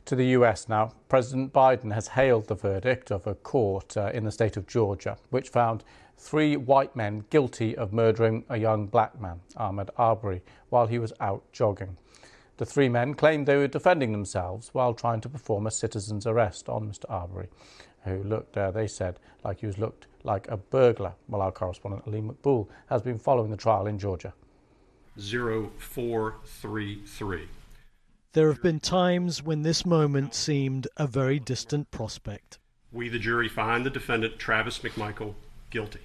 To the US now, President Biden has hailed the verdict of a court in the state of Georgia, which found 3 white men guilty of murdering a young black man, Ahmaud Arbery, while he was out jogging. The 3 men claimed they were defending themselves while trying to perform a citizen's arrest on Mr. Arbery, who looked, they said, like he looked like a burglar. Well, our correspondent Ali McBool has been following the trial in Georgia. 0433. There have been times when this moment seemed a very distant prospect. We, the jury, find the defendant, Travis McMichael, guilty.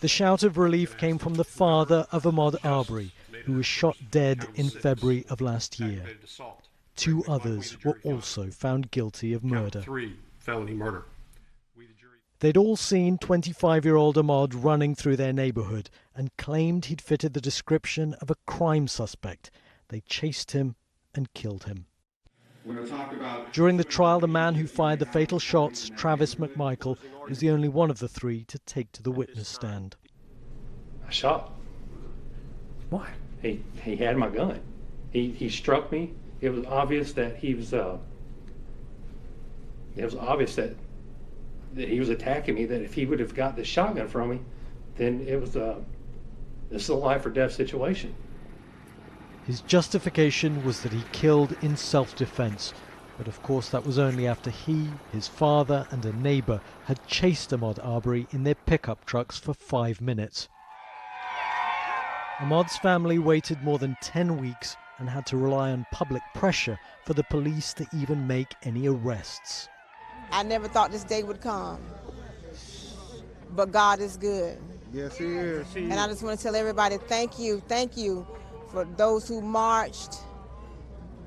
The shout of relief came from the father of Ahmaud Arbery, who was shot dead in February of last year. 2 others were also found guilty of murder. 3 felony murder. They'd all seen 25-year-old Ahmaud running through their neighborhood and claimed he'd fitted the description of a crime suspect. They chased him and killed him. During the trial, the man who fired the fatal shots, Travis McMichael, was the only one of the 3 to take to the witness stand. I shot. Why? He had my gun. He struck me. It was obvious that he was. It was obvious that he was attacking me. That if he would have got the shotgun from me, then it was this is a life or death situation. His justification was that he killed in self-defense, but of course that was only after he, his father and a neighbor had chased Ahmaud Arbery in their pickup trucks for 5 minutes. Ahmaud's family waited more than 10 weeks and had to rely on public pressure for the police to even make any arrests. I never thought this day would come, but God is good. Yes, He is. And I just want to tell everybody thank you for those who marched,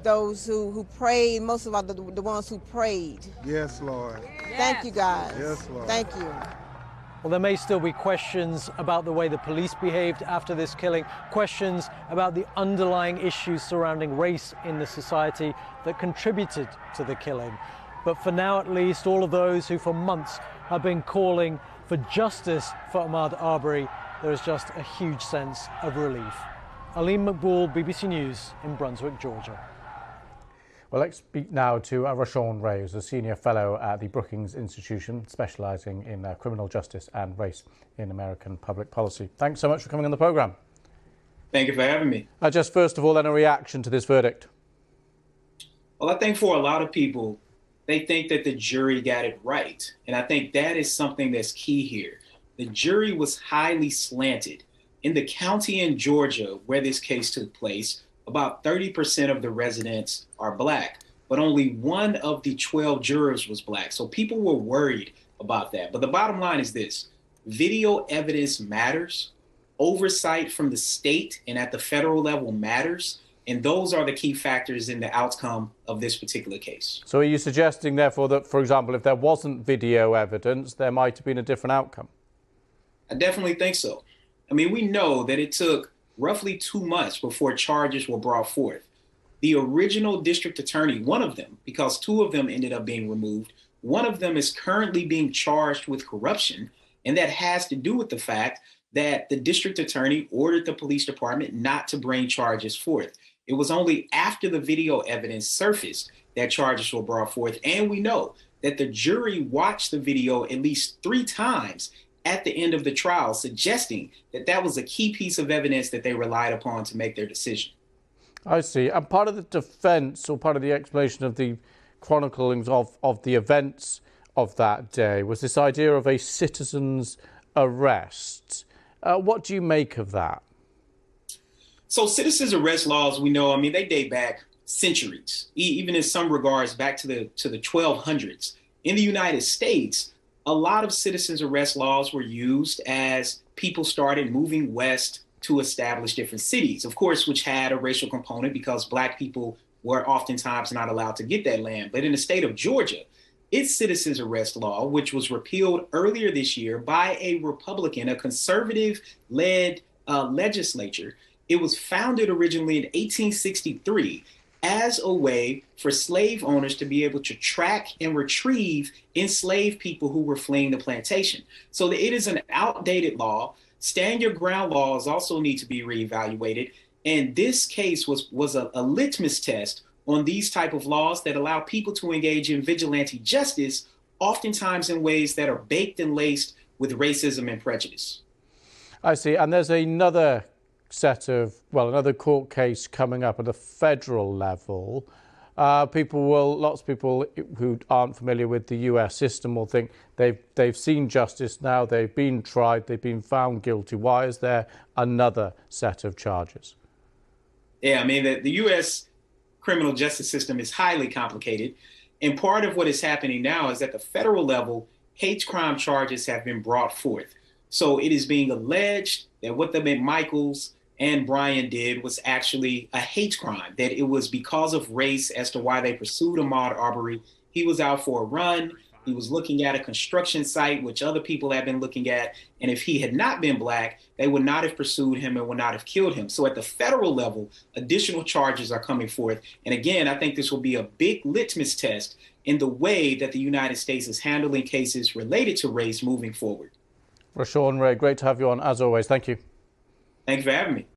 those who prayed, most of all the ones who prayed. Yes, Lord. Thank you, guys. Yes, Lord. Thank you. Well, there may still be questions about the way the police behaved after this killing, questions about the underlying issues surrounding race in the society that contributed to the killing. But for now, at least, all of those who for months have been calling for justice for Ahmaud Arbery, there is just a huge sense of relief. Alim Maqbool, BBC News in Brunswick, Georgia. Well, let's speak now to Rashawn Ray, who's a senior fellow at the Brookings Institution, specialising in criminal justice and race in American public policy. Thanks so much for coming on the programme. Thank you for having me. Just first of all, then, a reaction to this verdict. Well, I think for a lot of people, they think that the jury got it right. And I think that is something that's key here. The jury was highly slanted. In the county in Georgia where this case took place, about 30% of the residents are Black, but only 1 of the 12 jurors was Black. So people were worried about that. But the bottom line is this: video evidence matters. Oversight from the state and at the federal level matters. And those are the key factors in the outcome of this particular case. So are you suggesting, therefore, that, for example, if there wasn't video evidence, there might have been a different outcome? I definitely think so. I mean, we know that it took roughly 2 months before charges were brought forth. The original district attorney, one of them, because 2 of them ended up being removed, one of them is currently being charged with corruption. And that has to do with the fact that the district attorney ordered the police department not to bring charges forth. It was only after the video evidence surfaced that charges were brought forth. And we know that the jury watched the video at least 3 times at the end of the trial, suggesting that that was a key piece of evidence that they relied upon to make their decision. I see. And part of the defence, or part of the explanation of the chroniclings of the events of that day, was this idea of a citizen's arrest. What do you make of that? So citizens arrest laws, we know, I mean, they date back centuries, even in some regards back to the 1200s. In the United States, a lot of citizens arrest laws were used as people started moving west to establish different cities, of course, which had a racial component because Black people were oftentimes not allowed to get that land. But in the state of Georgia, its citizens arrest law, which was repealed earlier this year by a Republican, a conservative-led legislature, it was founded originally in 1863 as a way for slave owners to be able to track and retrieve enslaved people who were fleeing the plantation. So it is an outdated law. Stand your ground laws also need to be reevaluated. And this case was a litmus test on these type of laws that allow people to engage in vigilante justice, oftentimes in ways that are baked and laced with racism and prejudice. I see. And there's another another court case coming up at a federal level. Lots of people who aren't familiar with the US system will think they've seen justice now, they've been tried, they've been found guilty. Why is there another set of charges? Yeah, I mean, the US criminal justice system is highly complicated. And part of what is happening now is at the federal level, hate crime charges have been brought forth. So it is being alleged that what the McMichaels and Brian did was actually a hate crime, that it was because of race as to why they pursued Ahmaud Arbery. He was out for a run. He was looking at a construction site, which other people had been looking at. And if he had not been black, they would not have pursued him and would not have killed him. So at the federal level, additional charges are coming forth. And again, I think this will be a big litmus test in the way that the United States is handling cases related to race moving forward. Rashawn Ray, great to have you on as always. Thank you. Thanks for having me.